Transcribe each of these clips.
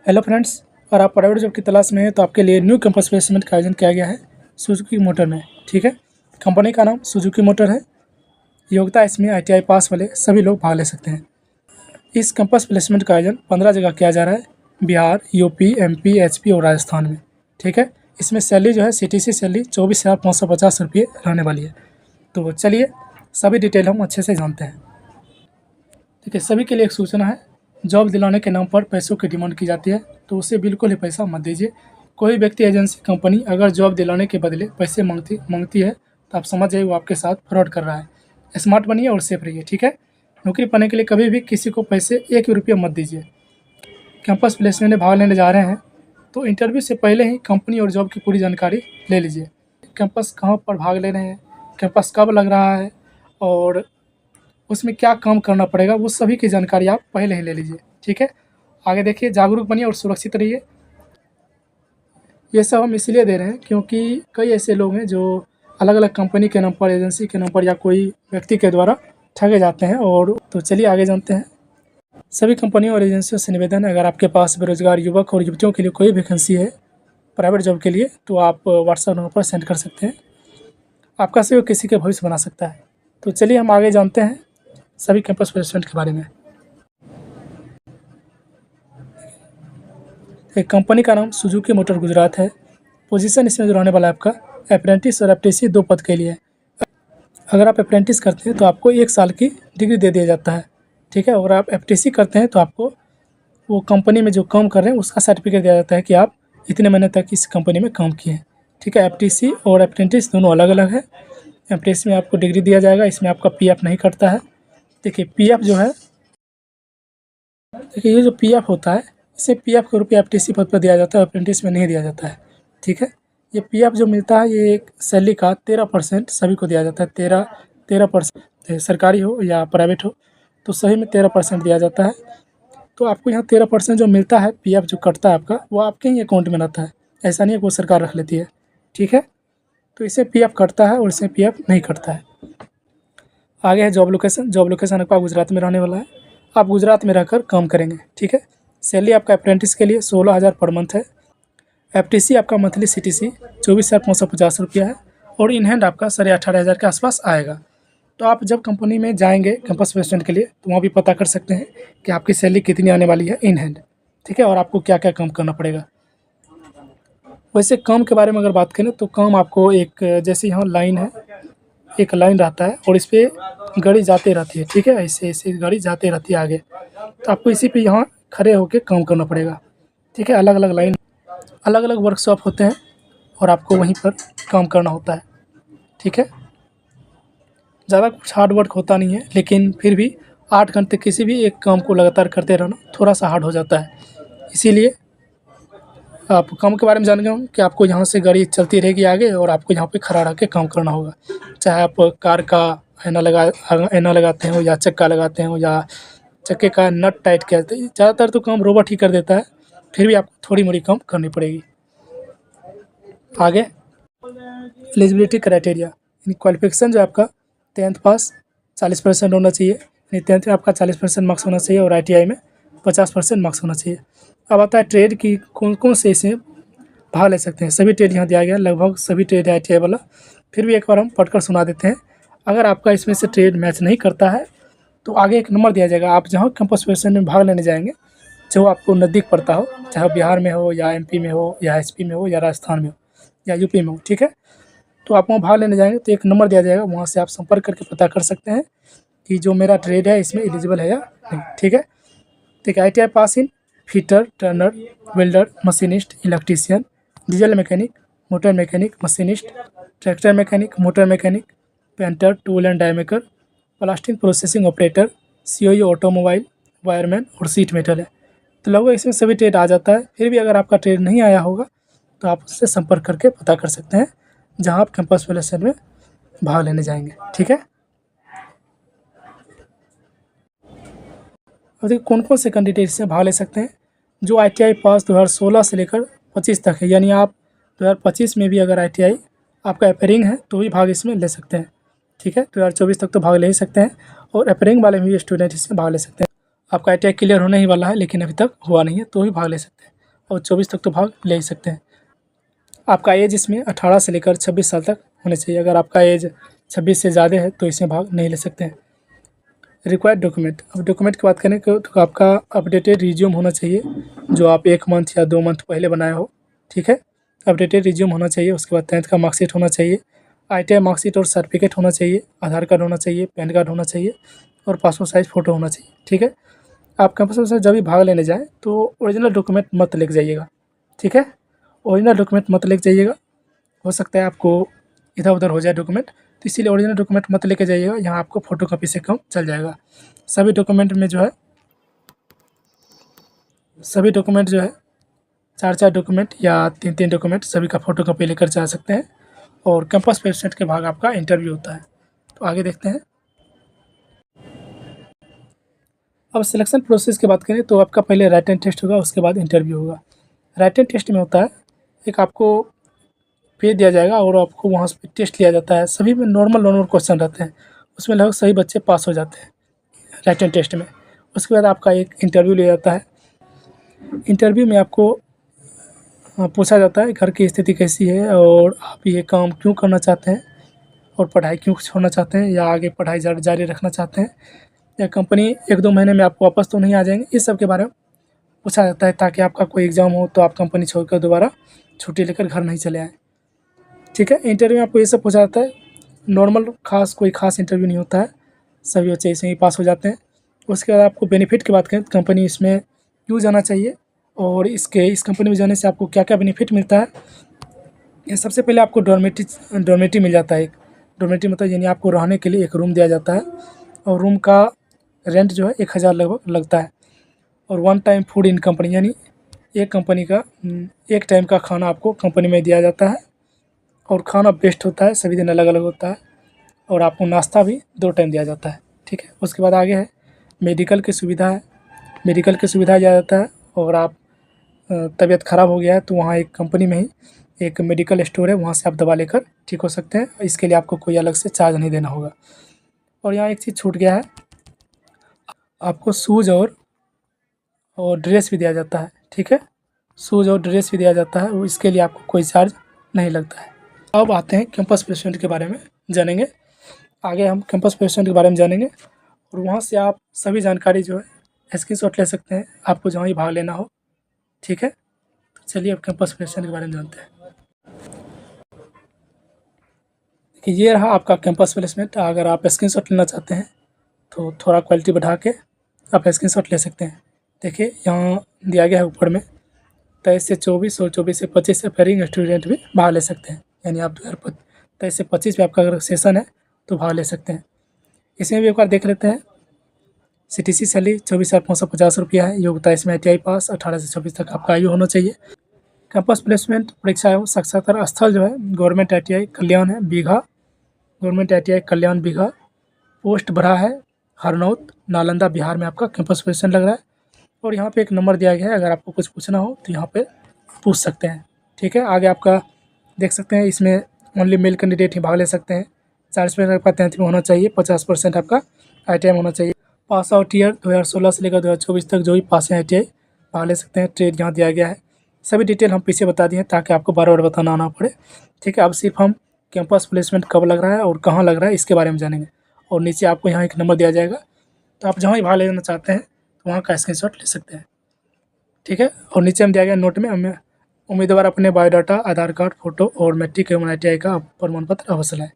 Hello friends, अगर आप private job की तलाश में हैं तो आपके लिए न्यू कैंपस प्लेसमेंट का आयोजन किया गया है सुजुकी मोटर में। ठीक है, कंपनी का नाम सुजुकी मोटर है। योग्यता इसमें ITI पास वाले सभी लोग भाग ले सकते हैं। इस कैंपस प्लेसमेंट का आयोजन 15 जगह किया जा रहा है, बिहार, यूपी, MP, HP और राजस्थान में। ठीक है, इसमें सैलरी जो है CTC सैलरी 24,550 रुपये रहने वाली है। तो चलिए सभी डिटेल हम अच्छे से जानते हैं। ठीक है, सभी के लिए एक सूचना है, जॉब दिलाने के नाम पर पैसों की डिमांड की जाती है तो उसे बिल्कुल ही पैसा मत दीजिए। कोई व्यक्ति, एजेंसी, कंपनी अगर जॉब दिलाने के बदले पैसे मांगती है तो आप समझ जाइए वो आपके साथ फ्रॉड कर रहा है। स्मार्ट बनिए और सेफ रहिए। ठीक है, नौकरी पाने के लिए कभी भी किसी को पैसे 1 रुपया मत दीजिए। कैंपस प्लेसमेंट में भाग लेने जा रहे हैं तो इंटरव्यू से पहले ही कंपनी और जॉब की पूरी जानकारी ले लीजिए। कैंपस कहाँ पर भाग ले रहे हैं, कैंपस कब लग रहा है और उसमें क्या काम करना पड़ेगा, वो सभी की जानकारी आप पहले ही ले लीजिए। ठीक है, आगे देखिए, जागरूक बनिए और सुरक्षित रहिए। ये सब हम इसलिए दे रहे हैं क्योंकि कई ऐसे लोग हैं जो अलग अलग कंपनी के नाम पर, एजेंसी के नाम पर या कोई व्यक्ति के द्वारा ठगे जाते हैं। और तो चलिए आगे जानते हैं। सभी कंपनियों और एजेंसियों से निवेदन है, अगर आपके पास बेरोजगार युवक और युवतियों के लिए कोई वैकेंसी है प्राइवेट जॉब के लिए तो आप व्हाट्सएप नंबर पर सेंड कर सकते हैं। आपका सहयोग किसी के भविष्य बना सकता है। तो चलिए हम आगे जानते हैं सभी कैंपस प्लेसमेंट के बारे में। एक कंपनी का नाम सुजुकी मोटर गुजरात है। पोजीशन इसमें जो रहने वाला है आपका अप्रेंटिस और FTC 2 पद के लिए है। अगर आप अप्रेंटिस करते हैं तो आपको 1 साल की डिग्री दे दिया जाता है। ठीक है, अगर आप FTC करते हैं तो आपको वो कंपनी में जो काम कर रहे हैं उसका सर्टिफिकेट दिया जाता है कि आप इतने महीने तक इस कंपनी में काम किए हैं। ठीक है, FTC और अप्रेंटिस दोनों अलग अलग है। FTC में आपको डिग्री दिया जाएगा, इसमें आपका PF नहीं कटता है। देखिए PF जो है, देखिए ये जो PF होता है, इसे PF के रुपये FTC पद पर दिया जाता है, अप्रेंटिस में नहीं दिया जाता है। ठीक है, ये PF जो मिलता है ये एक सैलरी का 13% सभी को दिया जाता है। 13% सरकारी हो या प्राइवेट हो तो सभी में 13% दिया जाता है। तो आपको यहाँ 13% जो मिलता है, PF जो कटता है आपका, वो आपके ही अकाउंट में रहता है। ऐसा नहीं है वो सरकार रख लेती है। ठीक है, तो इससे PF कटता है और इससे PF नहीं कटता है। आगे है जॉब लोकेशन। जॉब लोकेशन आपका गुजरात में रहने वाला है। आप गुजरात में रहकर काम करेंगे। ठीक है, सैलरी आपका अप्रेंटिस के लिए 16,000 पर मंथ है। FTC आपका मंथली CTC 24,550 रुपया है और इन हैंड आपका 18,500 के आसपास आएगा। तो आप जब कंपनी में जाएंगे कैंपस प्लेसमेंट के लिए तो वहाँ भी पता कर सकते हैं कि आपकी सैलरी कितनी आने वाली है इन हैंड। ठीक है, और आपको क्या क्या काम करना पड़ेगा। वैसे काम के बारे में अगर बात करें तो काम आपको एक, जैसे यहाँ लाइन है, एक लाइन रहता है और इस पर गाड़ी जाते रहती है। ठीक है, ऐसे ऐसे गाड़ी जाते रहती है आगे, तो आपको इसी पे यहाँ खड़े होकर काम करना पड़ेगा। ठीक है, अलग अलग लाइन, अलग अलग वर्कशॉप होते हैं और आपको वहीं पर काम करना होता है। ठीक है, ज़्यादा कुछ हार्ड वर्क होता नहीं है, लेकिन फिर भी 8 घंटे किसी भी एक काम को लगातार करते रहना थोड़ा सा हार्ड हो जाता है। इसीलिए आप काम के बारे में जान गए होंगे कि आपको यहाँ से गाड़ी चलती रहेगी आगे और आपको यहाँ पे खड़ा रह के काम करना होगा। चाहे आप कार का ऐना लगाते हो या चक्का लगाते हो या चक्के का नट टाइट करते हैं, ज़्यादातर तो काम रोबोट ही कर देता है। फिर भी आपको थोड़ी मोड़ी काम करनी पड़ेगी। आगे एलिजिबिलिटी क्राइटेरिया, यानी क्वालिफिकेशन जो आपका 10th पास 40% होना चाहिए, यानी 10th में आपका 40% मार्क्स होना चाहिए और ITI में 50% मार्क्स होना चाहिए। अब आता है ट्रेड की कौन कौन से इसमें भाग ले सकते हैं। सभी ट्रेड यहाँ दिया गया, लगभग सभी ट्रेड है ITI वाला। फिर भी एक बार हम पढ़कर सुना देते हैं। अगर आपका इसमें से ट्रेड मैच नहीं करता है तो आगे एक नंबर दिया जाएगा। आप जहाँ कैंपस प्लेसमेंट में भाग लेने जाएंगे, जो आपको नज़दीक पड़ता हो, चाहे बिहार में हो या MP में हो या SP में हो या राजस्थान में हो या UP में हो। ठीक है, तो आप वहाँ भाग लेने जाएंगे तो एक नंबर दिया जाएगा, वहाँ से आप संपर्क करके पता कर सकते हैं कि जो मेरा ट्रेड है इसमें एलिजिबल है या नहीं। ठीक है, ठीक है, ITI pass in fitter, turner, welder, machinist, electrician, diesel mechanic, motor mechanic, machinist, tractor mechanic, motor mechanic, painter, tool and die maker, plastic processing operator, COE automobile, wireman और सीट मेटल है। तो लगभग इसमें सभी ट्रेड आ जाता है। फिर भी अगर आपका ट्रेड नहीं आया होगा तो आप उससे संपर्क करके पता कर सकते हैं जहाँ आप कैंपस प्लेसमेंट में भाग लेने जाएंगे। ठीक है, और देखिए कौन कौन से कैंडिडेट इससे भाग ले सकते हैं। जो ITI पास 2016 से लेकर 25 तक है, यानी आप 2025 में भी अगर ITI आपका अपेयरिंग है तो भी भाग इसमें ले सकते हैं। ठीक है, 2024 तक तो भाग ले ही सकते हैं और अपेयरिंग वाले भी स्टूडेंट इसमें भाग ले सकते हैं। आपका ITI क्लियर होने ही वाला है लेकिन अभी तक हुआ नहीं है तो भी भाग ले सकते हैं। और 24 तक तो भाग ले ही सकते हैं। आपका एज इसमें 18 से लेकर 26 साल तक होना चाहिए। अगर आपका एज 26 से ज़्यादा है तो इसमें भाग नहीं ले सकते हैं। रिक्वायर्ड डॉक्यूमेंट, अब डॉक्यूमेंट की बात करें तो आपका अपडेटेड रिज्यूम होना चाहिए, जो आप 1 मंथ या 2 मंथ पहले बनाए हो, ठीक है। अपडेटेड रिज्यूम होना चाहिए। उसके बाद 10th का मार्कशीट होना चाहिए, ITI मार्कशीट और सर्टिफिकेट होना चाहिए, आधार कार्ड होना चाहिए, पैन कार्ड होना चाहिए और पासपोर्ट साइज़ फ़ोटो होना चाहिए, ठीक है। आप कैंपस में जब भी भाग लेने जाएँ तो ओरिजिनल डॉक्यूमेंट मत लेके जाइएगा, ठीक है। ओरिजिनल डॉक्यूमेंट मत लेके जाइएगा, हो सकता है आपको इधर-उधर हो जाए डॉक्यूमेंट, तो इसीलिए ओरिजिनल डॉक्यूमेंट मत लेके जाइएगा। यहाँ आपको फ़ोटोकॉपी से काम चल जाएगा। सभी डॉक्यूमेंट में जो है 4-4 डॉक्यूमेंट या 3-3 डॉक्यूमेंट सभी का फ़ोटोकॉपी लेकर जा सकते हैं। और कैंपस प्लेसमेंट के भाग आपका इंटरव्यू होता है। तो आगे देखते हैं। अब सिलेक्शन प्रोसेस की बात करें तो आपका पहले राइटन टेस्ट होगा, उसके बाद इंटरव्यू होगा। राइटन टेस्ट में होता है, एक आपको पेज दिया जाएगा और आपको वहाँ से टेस्ट लिया जाता है। सभी में नॉर्मल क्वेश्चन रहते हैं, उसमें लगभग सभी बच्चे पास हो जाते हैं राइटन टेस्ट में। उसके बाद आपका एक इंटरव्यू लिया जाता है। इंटरव्यू में आपको पूछा जाता है घर की स्थिति कैसी है और आप ये काम क्यों करना चाहते हैं और पढ़ाई क्यों छोड़ना चाहते हैं, या आगे पढ़ाई जारी रखना चाहते हैं, या कंपनी 1-2 महीने में आपको वापस तो नहीं आ जाएंगे। इस सब के बारे में पूछा जाता है, ताकि आपका कोई एग्ज़ाम हो तो आप कंपनी छोड़कर दोबारा छुट्टी लेकर घर नहीं चले आएँ, ठीक है। इंटरव्यू में आपको ये सब पूछा जाता है। नॉर्मल कोई खास इंटरव्यू नहीं होता है, सभी बच्चे इसमें ही पास हो जाते हैं। उसके बाद आपको बेनिफिट की बात करें तो कंपनी इसमें क्यों जाना चाहिए और इस कंपनी में जाने से आपको क्या-क्या बेनिफिट मिलता है। ये सबसे पहले आपको डॉर्मेट्री मिल जाता है एक। डॉर्मेट्री मतलब यानी आपको रहने के लिए एक रूम दिया जाता है और रूम का रेंट जो है 1000 लगभग लगता है। और 1 टाइम फूड इन कंपनी, यानी एक कंपनी का 1 टाइम का खाना आपको कंपनी में दिया जाता है और खाना बेस्ट होता है, सभी दिन अलग-अलग होता है। और आपको नाश्ता भी 2 टाइम दिया जाता है, ठीक है। उसके बाद आगे है मेडिकल की सुविधा है। मेडिकल की सुविधा दिया जाता है और आप तबीयत ख़राब हो गया है तो वहाँ एक कंपनी में ही एक मेडिकल स्टोर है, वहाँ से आप दवा लेकर ठीक हो सकते हैं। इसके लिए आपको कोई अलग से चार्ज नहीं देना होगा। और यहाँ एक चीज़ छूट गया है, आपको शूज़ और ड्रेस भी दिया जाता है, ठीक है। शूज़ और ड्रेस भी दिया जाता है, वो इसके लिए आपको कोई चार्ज नहीं लगता है। अब आते हैं कैंपस प्लेसमेंट के बारे में जानेंगे। आगे हम कैंपस प्लेसमेंट के बारे में जानेंगे और वहाँ से आप सभी जानकारी जो है स्क्रीनशॉट ले सकते हैं, आपको जहाँ भी भाग लेना हो, ठीक है। तो चलिए अब कैंपस प्लेसमेंट के बारे में जानते हैं। देखिए ये रहा आपका कैंपस प्लेसमेंट। अगर आप स्क्रीनशॉट लेना चाहते हैं तो थोड़ा क्वालिटी बढ़ा के आप स्क्रीनशॉट ले सकते हैं। देखिए यहाँ दिया गया है ऊपर में 23 से 24 और 24 से 25 से फेरिंग स्टूडेंट भी भाग ले सकते हैं। यानी आप 23 से 25 में आपका अगर सेशन है तो भाग ले सकते हैं। इसमें भी एक बार देख लेते हैं। CTC सैलरी 24,550 रुपया है। योग्यता इसमें ITI पास, 18 से 26 तक आपका आयु होना चाहिए। कैंपस प्लेसमेंट परीक्षा एवं साक्षात्कार स्थल जो है गवर्नमेंट ITI कल्याण है बीघा, गवर्नमेंट ITI कल्याण बीघा। पोस्ट भरा है हरनौत नालंदा बिहार में आपका कैंपस प्लेसमेंट लग रहा है। और यहाँ पे एक नंबर दिया गया है, अगर आपको कुछ पूछना हो तो यहाँ पे पूछ सकते हैं, ठीक है। आगे आपका देख सकते हैं, इसमें ओनली मेल कैंडिडेट ही भाग ले सकते हैं। 40% आपका 10th में होना चाहिए, 50% आपका ITI में होना चाहिए। पास आउट ईयर 2016 से लेकर 2024 तक जो भी पास है ITI भाग ले सकते हैं। ट्रेड यहाँ दिया गया है। सभी डिटेल हम पीछे बता दिए ताकि आपको बार-बार बताना ना पड़े, ठीक है। अब सिर्फ हम कैंपस प्लेसमेंट कब लग रहा है और कहाँ लग रहा है इसके बारे में जानेंगे। और नीचे आपको यहाँ एक नंबर दिया जाएगा, तो आप जहाँ भी भाग लेना चाहते हैं तो वहाँ का स्क्रीनशॉट ले सकते हैं, ठीक है। और नीचे में दिया गया नोट में हमें उम्मीदवार अपने बायोडाटा, आधार कार्ड, फ़ोटो और मैट्रिक एवं ITI का प्रमाण पत्र अवश्य लाएँ।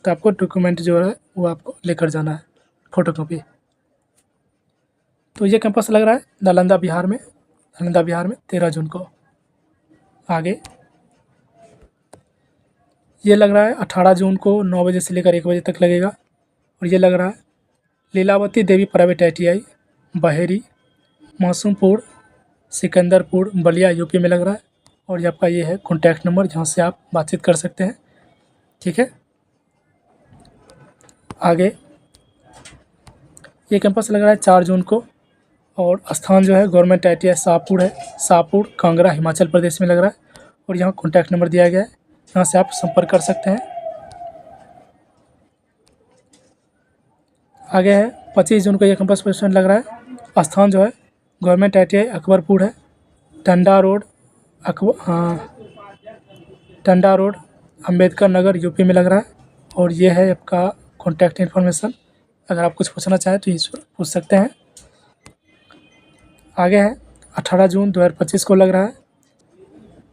तो आपको डॉक्यूमेंट जो है वो आपको लेकर जाना है, फ़ोटोकॉपी। तो ये कैंपस लग रहा है नालंदा बिहार में 13 जून को। आगे ये लग रहा है 18 जून को 9 बजे से लेकर 1 बजे तक लगेगा। और ये लग रहा है Leelavati Devi private ITI Baheri Masumpur Sikandarpur Ballia UP में लग रहा है। और ये आपका ये है कॉन्टैक्ट नंबर जहाँ से आप बातचीत कर सकते हैं, ठीक है। आगे ये कैंपस लग रहा है 4 जून को और स्थान जो है गवर्नमेंट ITI शाहपुर है, शाहपुर कांगड़ा हिमाचल प्रदेश में लग रहा है। और यहाँ कॉन्टैक्ट नंबर दिया गया है, यहाँ से आप संपर्क कर सकते हैं। आगे है 25 जून को ये कैंपस प्लेसमेंट लग रहा है। स्थान जो है गवर्नमेंट ITI अकबरपुर है, Tanda road Tanda road, Ambedkar Nagar, UP में लग रहा है। और ये है आपका कॉन्टैक्ट इन्फॉर्मेशन। अगर आप कुछ पूछना चाहें तो इस पर पूछ सकते हैं। आगे है 18 जून 2025 को लग रहा है।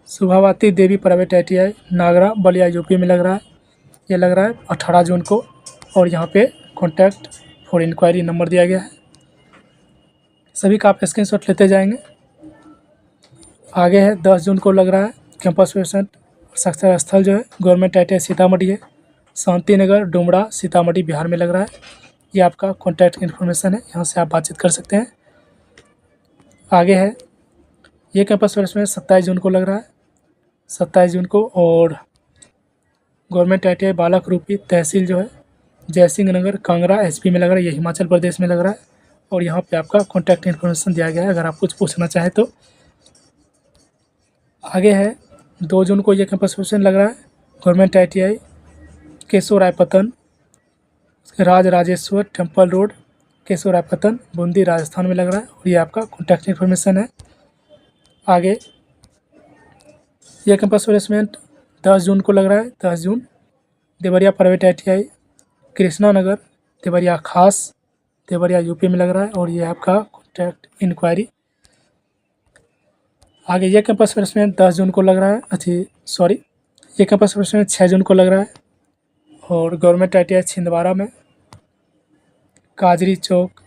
सुभावाती देवी प्राइवेट ITI नागरा बलिया, यूपी में लग रहा है। ये लग रहा है 18 जून को। और यहाँ पे कॉन्टैक्ट फॉर इंक्वायरी नंबर दिया गया है। सभी का आप स्क्रीनशॉट लेते जाएंगे। आगे है 10 जून को लग रहा है। कैंपस प्लेसमेंट साक्षर स्थल जो है गवर्नमेंट ITI सीतामढ़ी है। शांति नगर, डुमरा, सीतामढ़ी, बिहार में लग रहा है। ये आपका कॉन्टैक्ट इन्फॉर्मेशन है, यहाँ से आप बातचीत कर सकते हैं। आगे है ये कैंपस प्लेसमेंट 27 जून को लग रहा है, 27 जून को। और गवर्नमेंट ITI बालक रूपी तहसील जो है जयसिंह नगर, कांगड़ा, SP में लग रहा है। ये हिमाचल प्रदेश में लग रहा है। और यहाँ पे आपका कॉन्टैक्ट इन्फॉर्मेशन दिया गया है, अगर आप कुछ पूछना चाहें तो। आगे है 2 जून को ये कैंपस प्लेसमेंट लग रहा है। Government ITI Keshoraipatan, Rajrajeshwar temple road, Keshoraipatan, Bundi, Rajasthan में लग रहा है। और ये आपका कॉन्टैक्ट इन्फॉर्मेशन है। आगे ये कैंपस प्लेसमेंट 10 जून को लग रहा है, 10 जून, देवरिया प्राइवेट ITI कृष्णा नगर, देवरिया खास, देवरिया, यूपी में लग रहा है। और ये आपका कॉन्टैक्ट इंक्वायरी। आगे ये कैंपस प्लेसमेंट 10 जून को लग रहा है, ये कैंपस प्लेसमेंट 6 जून को लग रहा है। और गवर्नमेंट ITI छिंदवाड़ा में, काजरी चौक,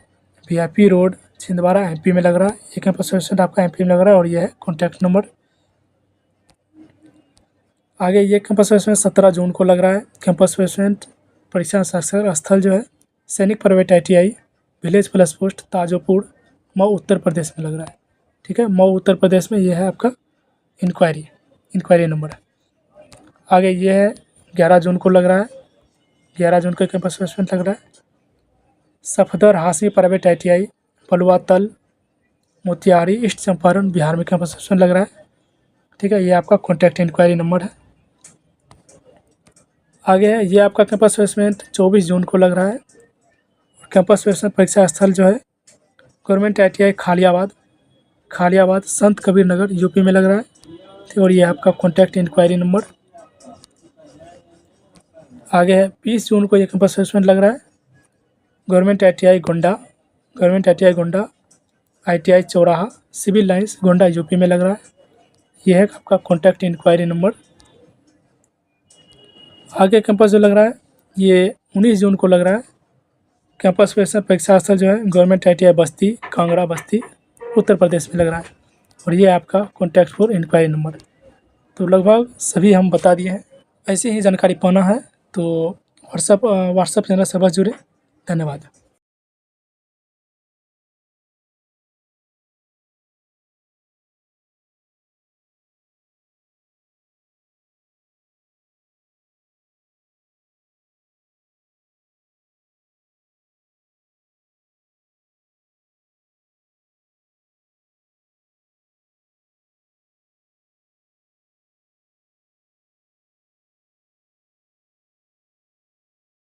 VIP रोड, छिंदवाड़ा, MP में लग रहा है। ये कैंपस प्लेसमेंट आपका MP में लग रहा है। और ये है कॉन्टैक्ट नंबर। आगे ये कैंपस प्लेसमेंट 17 जून को लग रहा है। कैंपस प्लेसमेंट परीक्षा साक्षर स्थल जो है Sainik private ITI village plus post, Tajopur, Mau, Uttar Pradesh में लग रहा है। ठीक है, मऊ, उत्तर प्रदेश में। ये है आपका इंक्वायरी नंबर है। आगे ये है 11 जून को लग रहा है, 11 जून को कैंपस प्लेसमेंट लग रहा है। Safdar Hashmi private ITI Baluatal, Motihari, east Champaran, Bihar में कैंपस प्लेसमेंट लग रहा है। ठीक है, ये आपका कॉन्टैक्ट इंक्वायरी नंबर है। आगे है ये आपका कैंपस प्लेसमेंट 24 जून को लग रहा है। कैंपस प्लेसमेंट परीक्षा स्थल जो है गवर्नमेंट ITI खालियाबाद, संत कबीर नगर, यूपी में लग रहा है। और ये आपका कॉन्टैक्ट इंक्वायरी नंबर। आगे है 20 जून को ये कैंपस प्लेसमेंट लग रहा है। गवर्नमेंट ITI गोंडा, ITI चौराहा, सिविल लाइंस, गोंडा, यूपी में लग रहा है। ये है आपका कॉन्टैक्ट इंक्वायरी नंबर। आगे कैंपस जो लग रहा है ये 19 जून को लग रहा है। कैंपस प्लेसमेंट परीक्षा स्थल जो है गवर्नमेंट ITI बस्ती, कांगड़ा, बस्ती, उत्तर प्रदेश में लग रहा है। और ये आपका कॉन्टैक्ट फॉर इंक्वायरी नंबर। तो लगभग सभी हम बता दिए हैं। ऐसी ही जानकारी पाना है तो व्हाट्सएप चैनल से बस जुड़े। धन्यवाद।